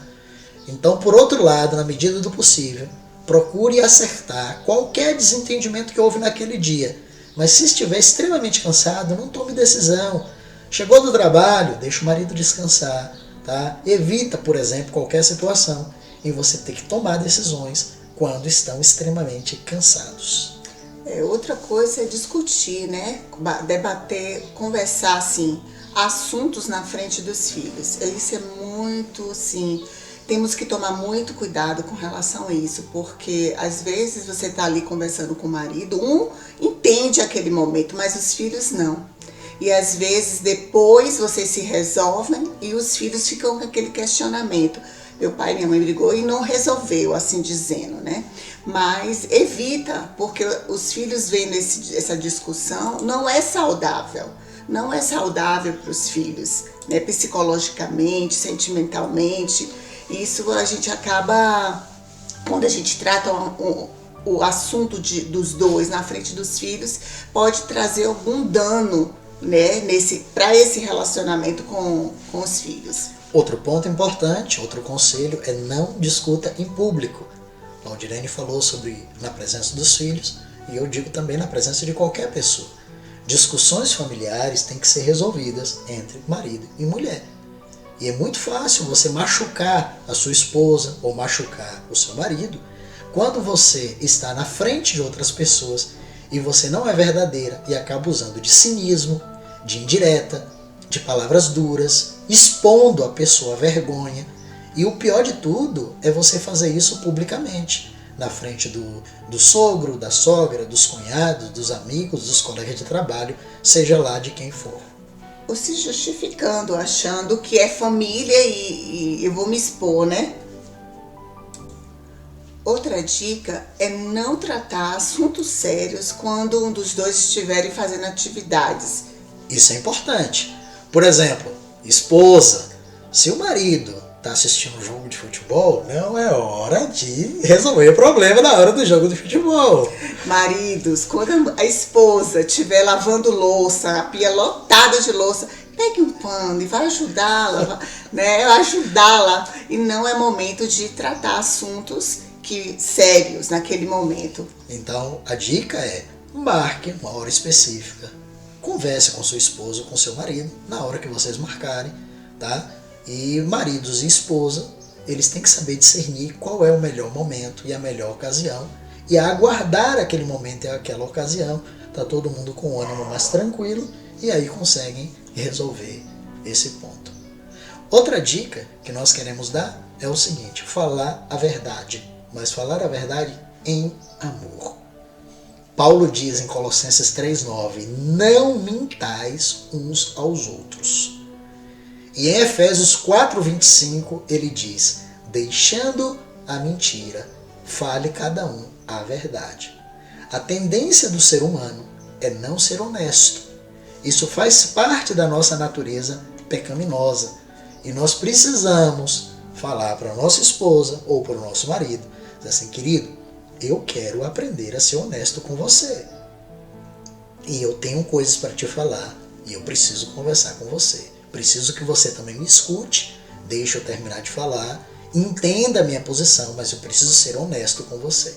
Então, por outro lado, na medida do possível, procure acertar qualquer desentendimento que houve naquele dia. Mas se estiver extremamente cansado, não tome decisão. Chegou do trabalho, deixa o marido descansar. Tá? Evita, por exemplo, qualquer situação em você ter que tomar decisões quando estão extremamente cansados. Outra coisa é discutir, né? Debater, conversar, assim, assuntos na frente dos filhos. Isso é muito, assim, temos que tomar muito cuidado com relação a isso, porque às vezes você está ali conversando com o marido, um entende aquele momento, mas os filhos não. E às vezes depois vocês se resolvem e os filhos ficam com aquele questionamento. Meu pai e minha mãe brigou e não resolveu, assim dizendo, né? Mas evita, porque os filhos vendo essa discussão, não é saudável. Não é saudável para os filhos, né? Psicologicamente, sentimentalmente. Isso a gente acaba, quando a gente trata o assunto dos dois na frente dos filhos, pode trazer algum dano, né, para esse relacionamento com os filhos. Outro ponto importante, outro conselho é não discuta em público. A Aldirene falou sobre na presença dos filhos e eu digo também na presença de qualquer pessoa. Discussões familiares têm que ser resolvidas entre marido e mulher. E é muito fácil você machucar a sua esposa ou machucar o seu marido quando você está na frente de outras pessoas e você não é verdadeira e acaba usando de cinismo, de indireta, de palavras duras, expondo a pessoa à vergonha. E o pior de tudo é você fazer isso publicamente, na frente do sogro, da sogra, dos cunhados, dos amigos, dos colegas de trabalho, seja lá de quem for. Ou se justificando, achando que é família e eu vou me expor, né? Outra dica é não tratar assuntos sérios quando um dos dois estiverem fazendo atividades. Isso é importante. Por exemplo, esposa, se o marido está assistindo um jogo de futebol, não é hora de resolver o problema na hora do jogo de futebol. Maridos, quando a esposa estiver lavando louça, a pia lotada de louça, pegue um pano e vai ajudá-la, né? Ajudá-la. E não é momento de tratar assuntos sérios naquele momento. Então, a dica é: marque uma hora específica. Converse com seu esposo, com seu marido, na hora que vocês marcarem, tá? E maridos e esposa, eles têm que saber discernir qual é o melhor momento e a melhor ocasião e aguardar aquele momento e aquela ocasião. Tá todo mundo com o ânimo mais tranquilo e aí conseguem resolver esse ponto. Outra dica que nós queremos dar é o seguinte: falar a verdade, mas falar a verdade em amor. Paulo diz em Colossenses 3,9: não mintais uns aos outros. E em Efésios 4,25 ele diz: deixando a mentira, fale cada um a verdade. A tendência do ser humano é não ser honesto. Isso faz parte da nossa natureza pecaminosa. E nós precisamos falar para a nossa esposa ou para o nosso marido, dizer assim: querido, eu quero aprender a ser honesto com você. E eu tenho coisas para te falar e eu preciso conversar com você. Preciso que você também me escute, deixe eu terminar de falar, entenda a minha posição, mas eu preciso ser honesto com você.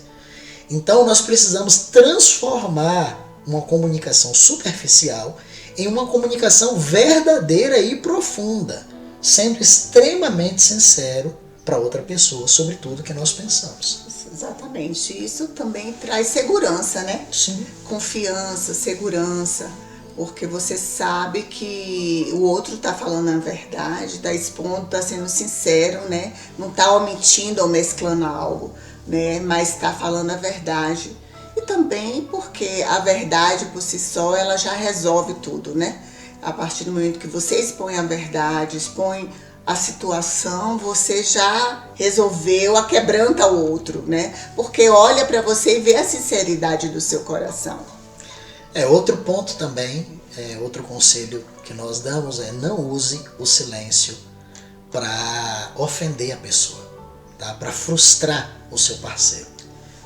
Então nós precisamos transformar uma comunicação superficial em uma comunicação verdadeira e profunda, sendo extremamente sincero para outra pessoa sobre tudo que nós pensamos. Exatamente. Isso também traz segurança, né? Sim. Confiança, segurança. Porque você sabe que o outro está falando a verdade, está expondo, está sendo sincero, né? Não está omitindo ou mesclando algo, né? Mas está falando a verdade. E também porque a verdade por si só, ela já resolve tudo, né? A partir do momento que você expõe a verdade, expõe a situação, você já resolveu, quebranta o outro, né? Porque olha para você e vê a sinceridade do seu coração. Outro ponto também, outro conselho que nós damos é: não use o silêncio para ofender a pessoa, tá? Para frustrar o seu parceiro.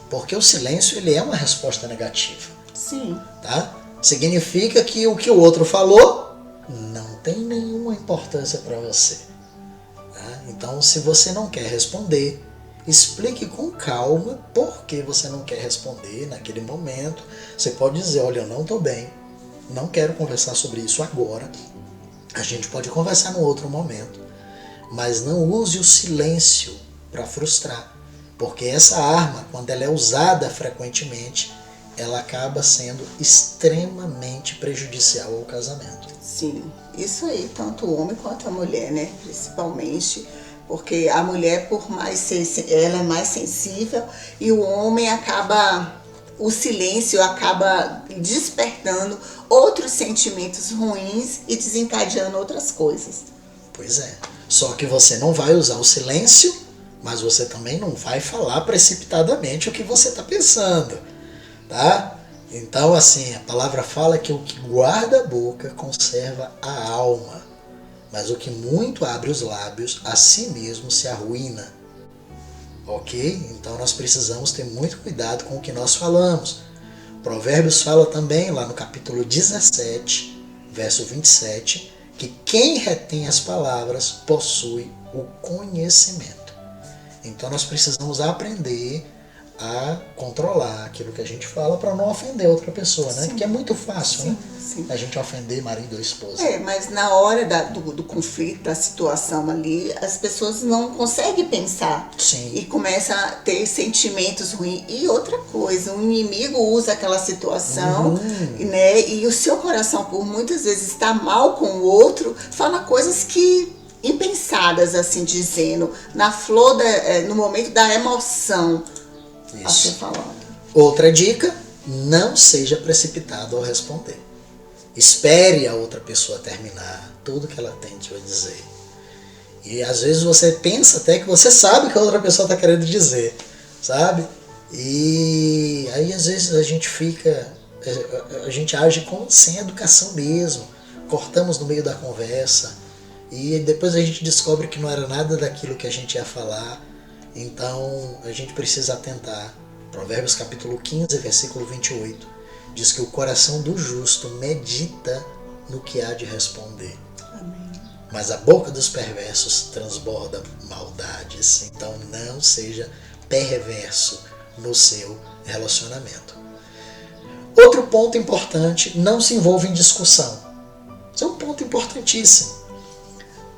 Porque o silêncio, ele é uma resposta negativa. Sim. Tá? Significa que o outro falou não tem nenhuma importância para você. Tá? Então, se você não quer responder, explique com calma por que você não quer responder naquele momento. Você pode dizer: olha, eu não estou bem, não quero conversar sobre isso agora, a gente pode conversar num outro momento. Mas não use o silêncio para frustrar, porque essa arma, quando ela é usada frequentemente, ela acaba sendo extremamente prejudicial ao casamento. Sim, isso aí, tanto o homem quanto a mulher, né? Principalmente, Porque a mulher, por mais ser, ela é mais sensível, e o homem o silêncio acaba despertando outros sentimentos ruins e desencadeando outras coisas. Pois é. Só que você não vai usar o silêncio, mas você também não vai falar precipitadamente o que você está pensando, tá? Então, assim, a palavra fala que o que guarda a boca conserva a alma, mas o que muito abre os lábios, a si mesmo se arruína. Ok? Então nós precisamos ter muito cuidado com o que nós falamos. Provérbios fala também, lá no capítulo 17, verso 27, que quem retém as palavras possui o conhecimento. Então nós precisamos aprender a controlar aquilo que a gente fala para não ofender outra pessoa, né? Que é muito fácil, né? Sim. A gente ofender marido ou esposa. Mas na hora do conflito, da situação ali, as pessoas não conseguem pensar. Sim. E começam a ter sentimentos ruins. E outra coisa, o inimigo usa aquela situação, né? E o seu coração, por muitas vezes, está mal com o outro, fala coisas que impensadas, assim dizendo, na flor, no momento da emoção. Isso. Assim falando. Outra dica, não seja precipitado ao responder. Espere a outra pessoa terminar tudo que ela tem a dizer. E às vezes você pensa até que você sabe o que a outra pessoa está querendo dizer, sabe? E aí às vezes a gente age sem educação mesmo. Cortamos no meio da conversa e depois a gente descobre que não era nada daquilo que a gente ia falar. Então a gente precisa atentar. Provérbios capítulo 15, versículo 28, diz que o coração do justo medita no que há de responder. Amém. Mas a boca dos perversos transborda maldades. Então não seja perverso no seu relacionamento. Outro ponto importante, não se envolva em discussão. Isso é um ponto importantíssimo.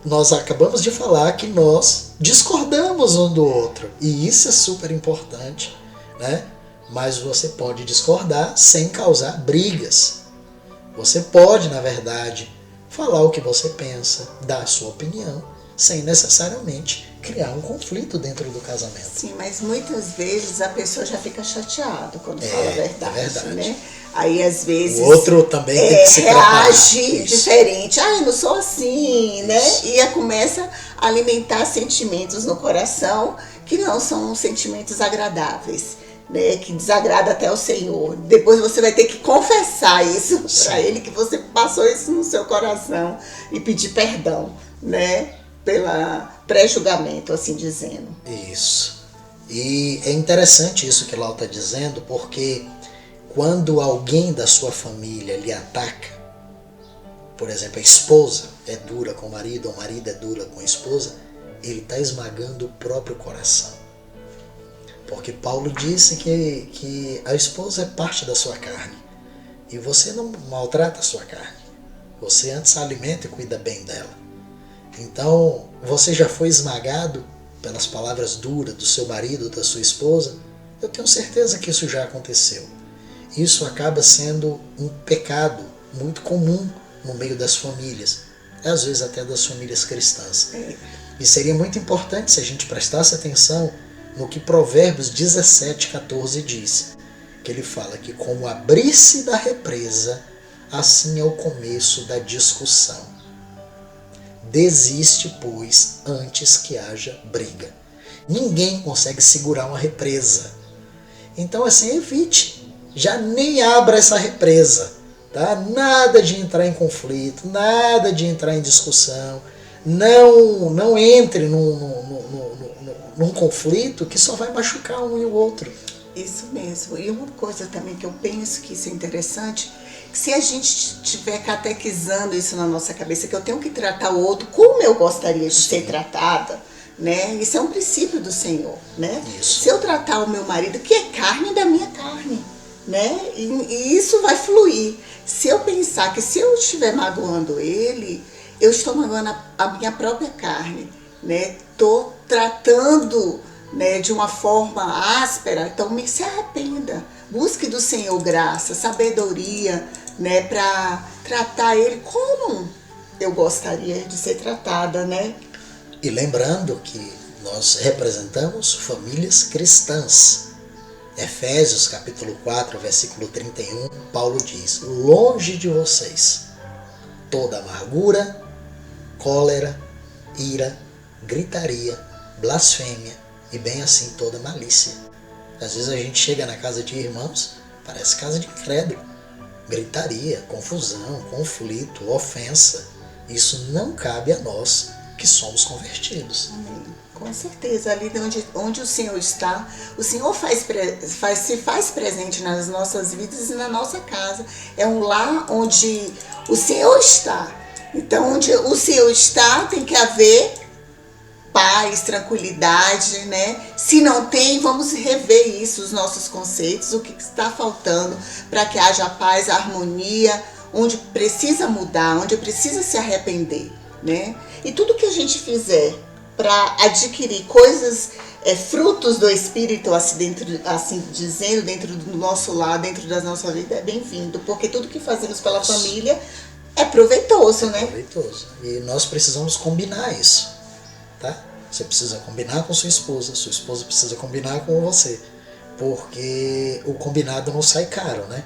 Nós acabamos de falar que nós discordamos um do outro. E isso é super importante, né? Mas você pode discordar sem causar brigas. Você pode, na verdade, falar o que você pensa, dar a sua opinião, sem necessariamente criar um conflito dentro do casamento. Sim, mas muitas vezes a pessoa já fica chateada quando fala a verdade, é verdade. né? Aí às vezes o outro também tem que se preparar. Reage diferente. Eu não sou assim, né? E começa a alimentar sentimentos no coração que não são sentimentos agradáveis, né? Que desagrada até o Senhor. Depois você vai ter que confessar isso para Ele, que você passou isso no seu coração, e pedir perdão, né? Pela pré-julgamento, assim dizendo. Isso. E é interessante isso que Lau está dizendo, porque quando alguém da sua família lhe ataca, por exemplo, a esposa é dura com o marido, ou o marido é dura com a esposa, ele está esmagando o próprio coração. Porque Paulo disse que a esposa é parte da sua carne. E você não maltrata a sua carne. Você antes alimenta e cuida bem dela. Então, você já foi esmagado pelas palavras duras do seu marido ou da sua esposa? Eu tenho certeza que isso já aconteceu. Isso acaba sendo um pecado muito comum no meio das famílias, às vezes até das famílias cristãs. E seria muito importante se a gente prestasse atenção no que Provérbios 17:14 diz, que ele fala que como abrir-se da represa, assim é o começo da discussão. Desiste, pois, antes que haja briga. Ninguém consegue segurar uma represa. Então, assim, evite. Já nem abra essa represa. Tá? Nada de entrar em conflito, nada de entrar em discussão. Não entre num conflito que só vai machucar um e o outro. Isso mesmo. E uma coisa também que eu penso que isso é interessante, que se a gente estiver catequizando isso na nossa cabeça, que eu tenho que tratar o outro como eu gostaria de ser tratada, né? Isso é um princípio do Senhor, né? Isso. Se eu tratar o meu marido, que é carne da minha carne, né? E isso vai fluir. Se eu pensar que se eu estiver magoando ele, eu estou magoando a minha própria carne, né? Estou tratando, né, de uma forma áspera, então se arrependa. Busque do Senhor graça, sabedoria, né, para tratar ele como eu gostaria de ser tratada, né? E lembrando que nós representamos famílias cristãs. Efésios capítulo 4, versículo 31, Paulo diz: longe de vocês toda amargura, cólera, ira, gritaria, blasfêmia e bem assim toda malícia. Às vezes a gente chega na casa de irmãos, parece casa de incrédulo. Gritaria, confusão, conflito, ofensa. Isso não cabe a nós que somos convertidos. Amém. Com certeza, ali onde o Senhor está, o Senhor se faz presente nas nossas vidas e na nossa casa. É um lar onde o Senhor está. Então, onde o Senhor está, tem que haver paz, tranquilidade, né? Se não tem, vamos rever isso, os nossos conceitos, o que está faltando para que haja paz, harmonia, onde precisa mudar, onde precisa se arrepender, né? E tudo que a gente fizer para adquirir coisas, frutos do Espírito, assim dizendo, dentro do nosso lar, dentro da nossa vida, é bem-vindo, porque tudo que fazemos pela família é proveitoso, né? É proveitoso. E nós precisamos combinar isso, tá? Você precisa combinar com sua esposa precisa combinar com você, porque o combinado não sai caro, né?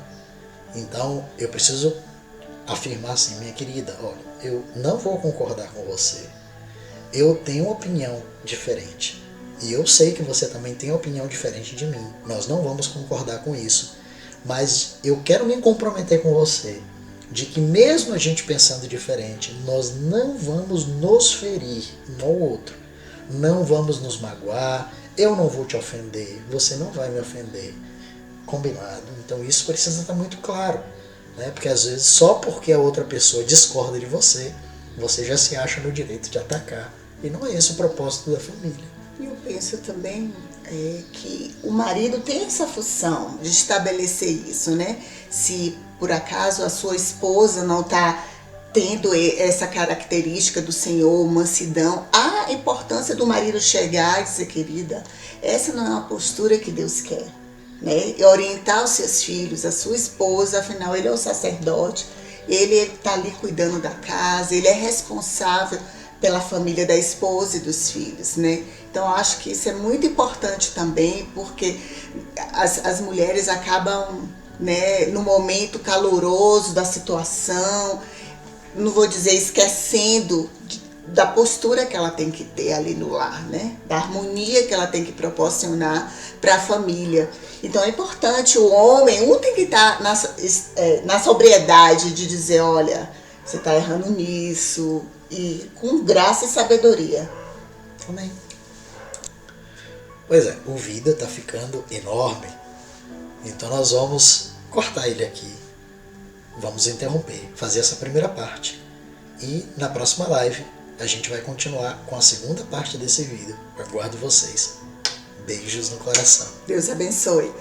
Então, eu preciso afirmar assim: minha querida, olha, eu não vou concordar com você. Eu tenho uma opinião diferente. E eu sei que você também tem uma opinião diferente de mim. Nós não vamos concordar com isso. Mas eu quero me comprometer com você de que mesmo a gente pensando diferente, nós não vamos nos ferir um ao outro. Não vamos nos magoar. Eu não vou te ofender. Você não vai me ofender. Combinado? Então isso precisa estar muito claro, né? Porque às vezes só porque a outra pessoa discorda de você, você já se acha no direito de atacar. E não é esse o propósito da família. E eu penso também que o marido tem essa função de estabelecer isso, né? Se por acaso a sua esposa não está tendo essa característica do Senhor, mansidão, a importância do marido chegar e dizer: querida, essa não é uma postura que Deus quer, né? E orientar os seus filhos, a sua esposa, afinal ele é o sacerdote, ele está ali cuidando da casa, ele é responsável pela família da esposa e dos filhos, né? Então acho que isso é muito importante também, porque as mulheres acabam, né, no momento caloroso da situação, não vou dizer esquecendo da postura que ela tem que ter ali no lar, né? Da harmonia que ela tem que proporcionar para a família. Então é importante, o homem, tem que estar na sobriedade de dizer: olha, você está errando nisso, e com graça e sabedoria. Amém. Pois é, o vídeo está ficando enorme, então nós vamos cortar ele aqui. Vamos interromper, fazer essa primeira parte. E na próxima live a gente vai continuar com a segunda parte desse vídeo. Eu aguardo vocês. Beijos no coração. Deus abençoe.